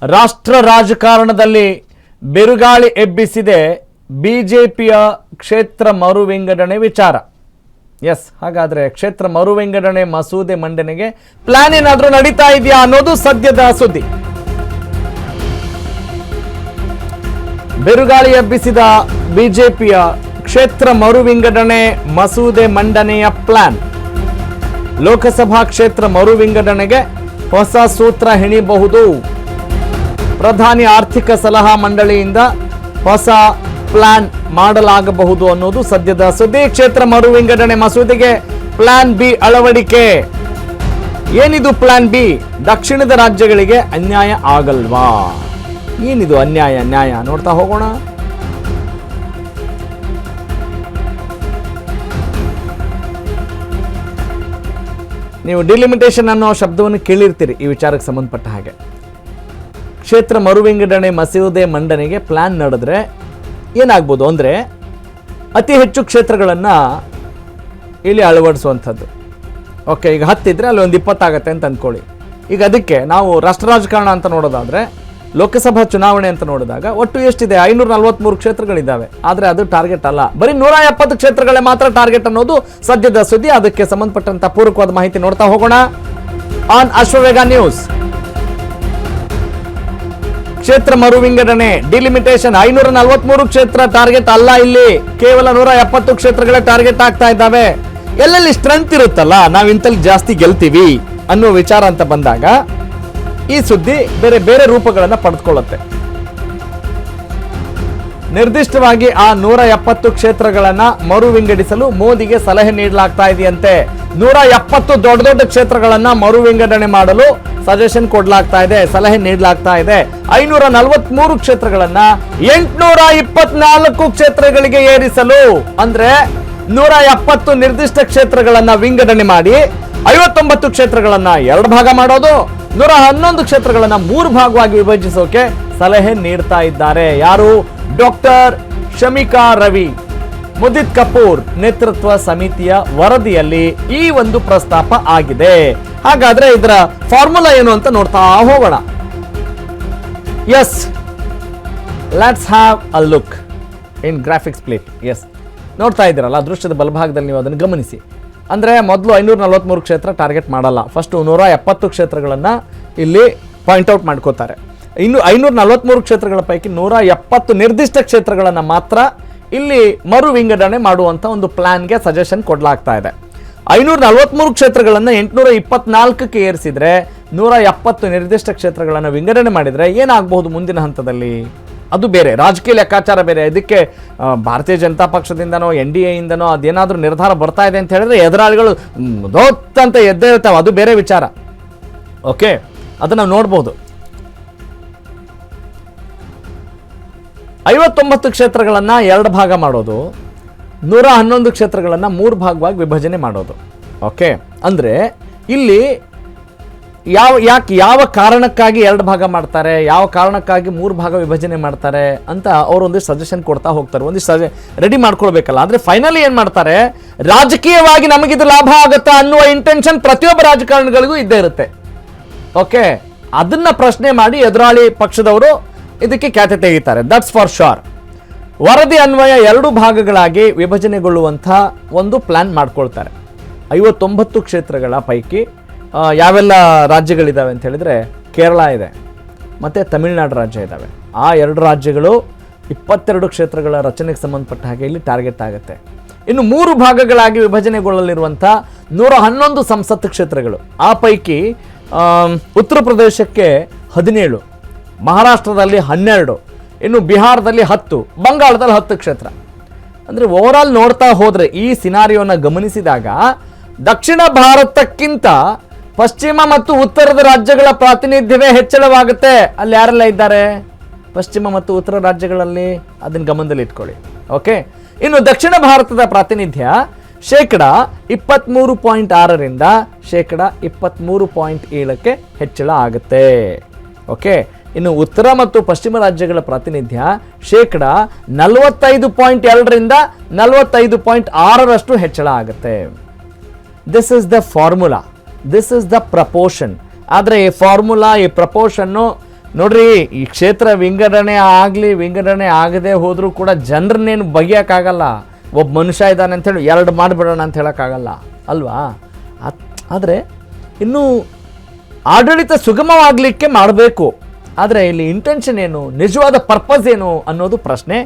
ರಾಷ್ಟ್ರ ರಾಜಕಾರಣದಲ್ಲಿ ಬಿರುಗಾಳಿ ಎಬ್ಬಿಸಿದೆ ಬಿಜೆಪಿಯ ಕ್ಷೇತ್ರ ಮರುವಿಂಗಡಣೆ ವಿಚಾರ. ಹಾಗಾದ್ರೆ ಕ್ಷೇತ್ರ ಮರುವಿಂಗಡಣೆ ಮಸೂದೆ ಮಂಡನೆಗೆ ಪ್ಲಾನ್ ಏನಾದರೂ ನಡೀತಾ ಇದೆಯಾ ಅನ್ನೋದು ಸದ್ಯದ ಸುದ್ದಿ. ಬಿರುಗಾಳಿ ಎಬ್ಬಿಸಿದ ಬಿಜೆಪಿಯ ಕ್ಷೇತ್ರ ಮರುವಿಂಗಡಣೆ ಮಸೂದೆ ಮಂಡನೆಯ ಪ್ಲಾನ್. ಲೋಕಸಭಾ ಕ್ಷೇತ್ರ ಮರುವಿಂಗಡಣೆಗೆ ಹೊಸ ಸೂತ್ರ ಹೆಣಿಬಹುದು. ಪ್ರಧಾನಿ ಆರ್ಥಿಕ ಸಲಹಾ ಮಂಡಳಿಯಿಂದ ಹೊಸ ಪ್ಲಾನ್ ಮಾಡಲಾಗಬಹುದು ಅನ್ನೋದು ಸದ್ಯದ ಸುದ್ದಿ. ಕ್ಷೇತ್ರ ಮರುವಿಂಗಡಣೆ ಮಸೂದೆಗೆ ಪ್ಲಾನ್ ಬಿ ಅಳವಡಿಕೆ. ಏನಿದು ಪ್ಲಾನ್ ಬಿ? ದಕ್ಷಿಣದ ರಾಜ್ಯಗಳಿಗೆ ಅನ್ಯಾಯ ಆಗಲ್ವಾ? ಏನಿದು ನ್ಯಾಯ ನೋಡ್ತಾ ಹೋಗೋಣ. ನೀವು ಡಿಲಿಮಿಟೇಷನ್ ಅನ್ನೋ ಶಬ್ದವನ್ನು ಕೇಳಿರ್ತೀರಿ ಈ ವಿಚಾರಕ್ಕೆ ಸಂಬಂಧಪಟ್ಟ ಹಾಗೆ. ಕ್ಷೇತ್ರ ಮರುವಿಂಗಡಣೆ ಮಸೂದೆ ಮಂಡನೆಗೆ ಪ್ಲಾನ್ ನಡೆದ್ರೆ ಏನಾಗ್ಬೋದು ಅಂದರೆ ಅತಿ ಹೆಚ್ಚು ಕ್ಷೇತ್ರಗಳನ್ನು ಇಲ್ಲಿ ಅಳವಡಿಸುವಂಥದ್ದು. ಓಕೆ, ಈಗ 10 ಇದ್ರೆ ಅಲ್ಲಿ ಒಂದು 20 ಆಗುತ್ತೆ ಅಂತ ಅಂದ್ಕೊಳ್ಳಿ. ಈಗ ಅದಕ್ಕೆ ನಾವು ರಾಷ್ಟ್ರ ರಾಜಕಾರಣ ಅಂತ ನೋಡೋದಾದರೆ, ಲೋಕಸಭಾ ಚುನಾವಣೆ ಅಂತ ನೋಡಿದಾಗ ಒಟ್ಟು ಎಷ್ಟಿದೆ? 543 ಕ್ಷೇತ್ರಗಳಿದ್ದಾವೆ. ಆದರೆ ಅದು ಟಾರ್ಗೆಟ್ ಅಲ್ಲ, ಬರೀ 170 ಕ್ಷೇತ್ರಗಳೇ ಮಾತ್ರ ಟಾರ್ಗೆಟ್ ಅನ್ನೋದು ಸದ್ಯದ ಸುದ್ದಿ. ಅದಕ್ಕೆ ಸಂಬಂಧಪಟ್ಟಂತ ಪೂರಕವಾದ ಮಾಹಿತಿ ನೋಡ್ತಾ ಹೋಗೋಣ ಆನ್ ಅಶ್ವವೇಗ ನ್ಯೂಸ್. ಕ್ಷೇತ್ರ ಮರುವಿಂಗಡಣೆ ಡಿಲಿಮಿಟೇಷನ್ 543 ಕ್ಷೇತ್ರ ಟಾರ್ಗೆಟ್ ಅಲ್ಲ, ಇಲ್ಲಿ ಕೇವಲ 170 ಕ್ಷೇತ್ರಗಳೇ ಟಾರ್ಗೆಟ್ ಆಗ್ತಾ ಇದ್ದಾವೆ. ಎಲ್ಲೆಲ್ಲಿ ಸ್ಟ್ರೆಂತ್ ಇರುತ್ತಲ್ಲ, ನಾವು ಇಂತಲ್ಲಿ ಜಾಸ್ತಿ ಗೆಲ್ತೀವಿ ಅನ್ನೋ ವಿಚಾರ ಅಂತ ಬಂದಾಗ ಈ ಸುದ್ದಿ ಬೇರೆ ಬೇರೆ ರೂಪಗಳನ್ನು ಪಡೆದುಕೊಳ್ಳುತ್ತೆ. ನಿರ್ದಿಷ್ಟವಾಗಿ ಆ 170 ಕ್ಷೇತ್ರಗಳನ್ನ ಮರು ವಿಂಗಡಿಸಲು ಮೋದಿಗೆ ಸಲಹೆ ನೀಡಲಾಗ್ತಾ ಇದೆಯಂತೆ. 170 ದೊಡ್ಡ ದೊಡ್ಡ ಕ್ಷೇತ್ರಗಳನ್ನ ಮರು ವಿಂಗಡಣೆ ಮಾಡಲು ಸಜೆಷನ್ ಕೊಡಲಾಗ್ತಾ ಇದೆ, ಸಲಹೆ ನೀಡಲಾಗ್ತಾ ಇದೆ. 543 ಕ್ಷೇತ್ರಗಳನ್ನ 824 ಕ್ಷೇತ್ರಗಳಿಗೆ ಏರಿಸಲು, ಅಂದ್ರೆ 170 ನಿರ್ದಿಷ್ಟ ಕ್ಷೇತ್ರಗಳನ್ನ ವಿಂಗಡಣೆ ಮಾಡಿ 59 ಕ್ಷೇತ್ರಗಳನ್ನ 2 ಭಾಗ ಮಾಡೋದು, 111 ಕ್ಷೇತ್ರಗಳನ್ನ 3 ಭಾಗವಾಗಿ ವಿಭಜಿಸೋಕೆ ಸಲಹೆ ನೀಡ್ತಾ ಇದ್ದಾರೆ. ಯಾರು? ಡಾಕ್ಟರ್ ಶಮಿಕಾ ರವಿ, ಮುದಿತ್ ಕಪೂರ್ ನೇತೃತ್ವ ಸಮಿತಿಯ ವರದಿಯಲ್ಲಿ ಈ ಒಂದು ಪ್ರಸ್ತಾಪ ಆಗಿದೆ. ಹಾಗಾದ್ರೆ ಇದರ ಫಾರ್ಮುಲಾ ಏನು ಅಂತ ನೋಡ್ತಾ ಹೋಗೋಣ. Let's have a look in graphics plate. ನೋಡ್ತಾ ಇದ್ದೀರಲ್ಲ ದೃಶ್ಯದ ಬಲಭಾಗದಲ್ಲಿ, ನೀವು ಅದನ್ನು ಗಮನಿಸಿ. ಅಂದರೆ ಮೊದಲು 543 ಕ್ಷೇತ್ರ ಟಾರ್ಗೆಟ್ ಮಾಡಲ್ಲ, ಫಸ್ಟ್ 170 ಕ್ಷೇತ್ರಗಳನ್ನು ಇಲ್ಲಿ ಪಾಯಿಂಟ್ಔಟ್ ಮಾಡ್ಕೋತಾರೆ. ಇನ್ನು 543 ಕ್ಷೇತ್ರಗಳ ಪೈಕಿ 170 ನಿರ್ದಿಷ್ಟ ಕ್ಷೇತ್ರಗಳನ್ನು ಮಾತ್ರ ಇಲ್ಲಿ ಮರು ವಿಂಗಡಣೆ ಮಾಡುವಂಥ ಒಂದು ಪ್ಲಾನ್ಗೆ ಸಜೆಷನ್ ಕೊಡಲಾಗ್ತಾ ಇದೆ. 543 ಕ್ಷೇತ್ರಗಳನ್ನು 824ಕ್ಕೆ ಏರಿಸಿದ್ರೆ 170 ನಿರ್ದಿಷ್ಟ ಕ್ಷೇತ್ರಗಳನ್ನು ವಿಂಗಡಣೆ ಮಾಡಿದರೆ ಏನಾಗಬಹುದು ಮುಂದಿನ ಹಂತದಲ್ಲಿ? ಅದು ಬೇರೆ ರಾಜಕೀಯ ಲೆಕ್ಕಾಚಾರ ಬೇರೆ. ಇದಕ್ಕೆ ಭಾರತೀಯ ಜನತಾ ಪಕ್ಷದಿಂದನೋ NDA ಇಂದನೋ ಅದೇನಾದರೂ ನಿರ್ಧಾರ ಬರ್ತಾ ಇದೆ ಅಂತ ಹೇಳಿದ್ರೆ ಎದುರಾಳಿಗಳು ದೊತ್ತಂತ ಎದ್ದೇ ಇರ್ತಾವೆ, ಅದು ಬೇರೆ ವಿಚಾರ. ಓಕೆ, ಅದನ್ನು ನಾವು ನೋಡ್ಬೋದು. 59 ಕ್ಷೇತ್ರಗಳನ್ನು 2 ಭಾಗ ಮಾಡೋದು, 111 ಕ್ಷೇತ್ರಗಳನ್ನು 3 ಭಾಗವಾಗಿ ವಿಭಜನೆ ಮಾಡೋದು. ಓಕೆ, ಅಂದರೆ ಇಲ್ಲಿ ಯಾವ ಕಾರಣಕ್ಕಾಗಿ 2 ಭಾಗ ಮಾಡ್ತಾರೆ, ಯಾವ ಕಾರಣಕ್ಕಾಗಿ 3 ಭಾಗ ವಿಭಜನೆ ಮಾಡ್ತಾರೆ ಅಂತ ಅವರೊಂದಿಷ್ಟು ಸಜೆಷನ್ ಕೊಡ್ತಾ ಹೋಗ್ತಾರೆ, ಒಂದಿಷ್ಟು ರೆಡಿ ಮಾಡ್ಕೊಳ್ಬೇಕಲ್ಲ. ಆದರೆ ಫೈನಲಿ ಏನು ಮಾಡ್ತಾರೆ, ರಾಜಕೀಯವಾಗಿ ನಮಗಿದು ಲಾಭ ಆಗುತ್ತಾ ಅನ್ನುವ ಇಂಟೆನ್ಷನ್ ಪ್ರತಿಯೊಬ್ಬ ರಾಜಕಾರಣಿಗಳಿಗೂ ಇದ್ದೇ ಇರುತ್ತೆ. ಓಕೆ, ಅದನ್ನ ಪ್ರಶ್ನೆ ಮಾಡಿ ಎದುರಾಳಿ ಪಕ್ಷದವರು ಇದಕ್ಕೆ ಖ್ಯಾತೆ ತೆಗಿತಾರೆ, ದಟ್ಸ್ ಫಾರ್ ಶೋರ್. ವರದಿ ಅನ್ವಯ 2 ಭಾಗಗಳಾಗಿ ವಿಭಜನೆಗೊಳ್ಳುವಂಥ ಒಂದು ಪ್ಲಾನ್ ಮಾಡ್ಕೊಳ್ತಾರೆ. 59 ಕ್ಷೇತ್ರಗಳ ಪೈಕಿ ಯಾವೆಲ್ಲ ರಾಜ್ಯಗಳಿದ್ದಾವೆ ಅಂತ ಹೇಳಿದರೆ, ಕೇರಳ ಇದೆ ಮತ್ತು ತಮಿಳುನಾಡು ರಾಜ್ಯ ಇದ್ದಾವೆ. ಆ 2 ರಾಜ್ಯಗಳು 22 ಕ್ಷೇತ್ರಗಳ ರಚನೆಗೆ ಸಂಬಂಧಪಟ್ಟ ಹಾಗೆ ಇಲ್ಲಿ ಟಾರ್ಗೆಟ್ ಆಗುತ್ತೆ. ಇನ್ನು 3 ಭಾಗಗಳಾಗಿ ವಿಭಜನೆಗೊಳ್ಳಲಿರುವಂಥ 111 ಸಂಸತ್ ಕ್ಷೇತ್ರಗಳು, ಆ ಪೈಕಿ ಉತ್ತರ ಪ್ರದೇಶಕ್ಕೆ 17, ಮಹಾರಾಷ್ಟ್ರದಲ್ಲಿ 12, ಇನ್ನು ಬಿಹಾರದಲ್ಲಿ 10, ಬಂಗಾಳದಲ್ಲಿ 10 ಕ್ಷೇತ್ರ. ಅಂದರೆ ಓವರಾಲ್ ನೋಡ್ತಾ ಹೋದರೆ ಈ ಸಿನಾರಿಯೋನ ಗಮನಿಸಿದಾಗ ದಕ್ಷಿಣ ಭಾರತಕ್ಕಿಂತ ಪಶ್ಚಿಮ ಮತ್ತು ಉತ್ತರದ ರಾಜ್ಯಗಳ ಪ್ರಾತಿನಿಧ್ಯವೇ ಹೆಚ್ಚಳವಾಗುತ್ತೆ. ಅಲ್ಲಿ ಯಾರೆಲ್ಲ ಇದ್ದಾರೆ ಪಶ್ಚಿಮ ಮತ್ತು ಉತ್ತರ ರಾಜ್ಯಗಳಲ್ಲಿ, ಅದನ್ನು ಗಮನದಲ್ಲಿ ಇಟ್ಕೊಳ್ಳಿ. ಓಕೆ, ಇನ್ನು ದಕ್ಷಿಣ ಭಾರತದ ಪ್ರಾತಿನಿಧ್ಯ 23.6ರಿಂದ 23.7ಕ್ಕೆ ಹೆಚ್ಚಳ ಆಗುತ್ತೆ. ಓಕೆ, ಇನ್ನು ಉತ್ತರ ಮತ್ತು ಪಶ್ಚಿಮ ರಾಜ್ಯಗಳ ಪ್ರಾತಿನಿಧ್ಯ 45.2ರಿಂದ 45.6ರಷ್ಟು ಹೆಚ್ಚಳ ಆಗುತ್ತೆ. This is the formula, this is the proportion. ಆದರೆ ಈ ಫಾರ್ಮುಲಾ, ಈ ಪ್ರಪೋರ್ಷನ್ನು ನೋಡ್ರಿ, ಈ ಕ್ಷೇತ್ರ ವಿಂಗಡಣೆ ಆಗದೆ ಹೋದರೂ ಕೂಡ ಜನರನ್ನೇನು ಬಗೆಯೋಕ್ಕಾಗಲ್ಲ. ಒಬ್ಬ ಮನುಷ್ಯ ಇದ್ದಾನೆ ಅಂಥೇಳಿ 2 ಮಾಡಿಬಿಡೋಣ ಅಂತ ಹೇಳೋಕ್ಕಾಗಲ್ಲ ಅಲ್ವಾ? ಆದರೆ ಇನ್ನೂ ಆಡಳಿತ ಸುಗಮವಾಗಲಿಕ್ಕೆ ಮಾಡಬೇಕು. ಆದರೆ ಇಲ್ಲಿ ಇಂಟೆನ್ಷನ್ ಏನು, ನಿಜವಾದ ಪರ್ಪಸ್ ಏನು ಅನ್ನೋದು ಪ್ರಶ್ನೆ.